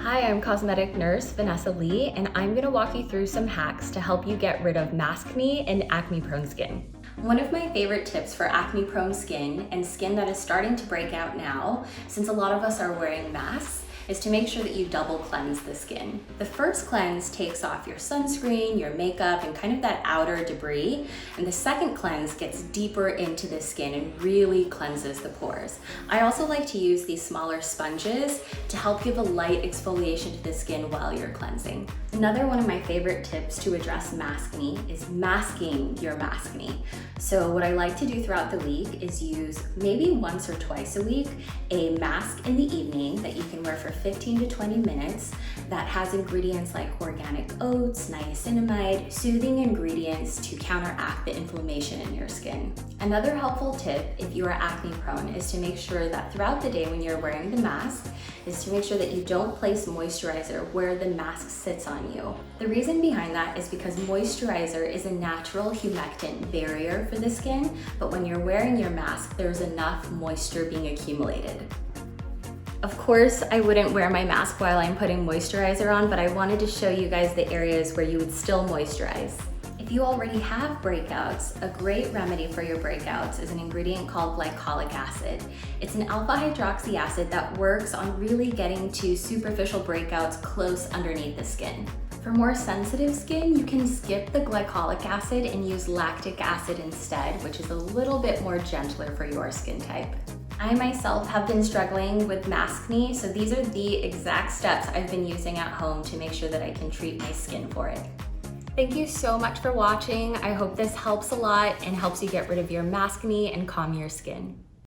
Hi, I'm cosmetic nurse Vanessa Lee, and I'm gonna walk you through some hacks to help you get rid of maskne and acne-prone skin. One of my favorite tips for acne-prone skin and skin that is starting to break out now, since a lot of us are wearing masks, is to make sure that you double cleanse the skin. The first cleanse takes off your sunscreen, your makeup, and kind of that outer debris. And the second cleanse gets deeper into the skin and really cleanses the pores. I also like to use these smaller sponges to help give a light exfoliation to the skin while you're cleansing. Another one of my favorite tips to address maskne is masking your maskne. So what I like to do throughout the week is use maybe once or twice a week a mask in the evening that you can wear for 15 to 20 minutes that has ingredients like organic oats, niacinamide, soothing ingredients to counteract the inflammation in your skin. Another helpful tip if you are acne prone is to make sure that throughout the day when you're wearing the mask is to make sure that you don't place moisturizer where the mask sits on you. The reason behind that is because moisturizer is a natural humectant barrier for the skin, but when you're wearing your mask, there's enough moisture being accumulated. Of course, I wouldn't wear my mask while I'm putting moisturizer on, but I wanted to show you guys the areas where you would still moisturize. If you already have breakouts, a great remedy for your breakouts is an ingredient called glycolic acid. It's an alpha hydroxy acid that works on really getting to superficial breakouts close underneath the skin. For more sensitive skin, you can skip the glycolic acid and use lactic acid instead, which is a little bit more gentler for your skin type. I myself have been struggling with maskne, so these are the exact steps I've been using at home to make sure that I can treat my skin for it. Thank you so much for watching. I hope this helps a lot and helps you get rid of your maskne and calm your skin.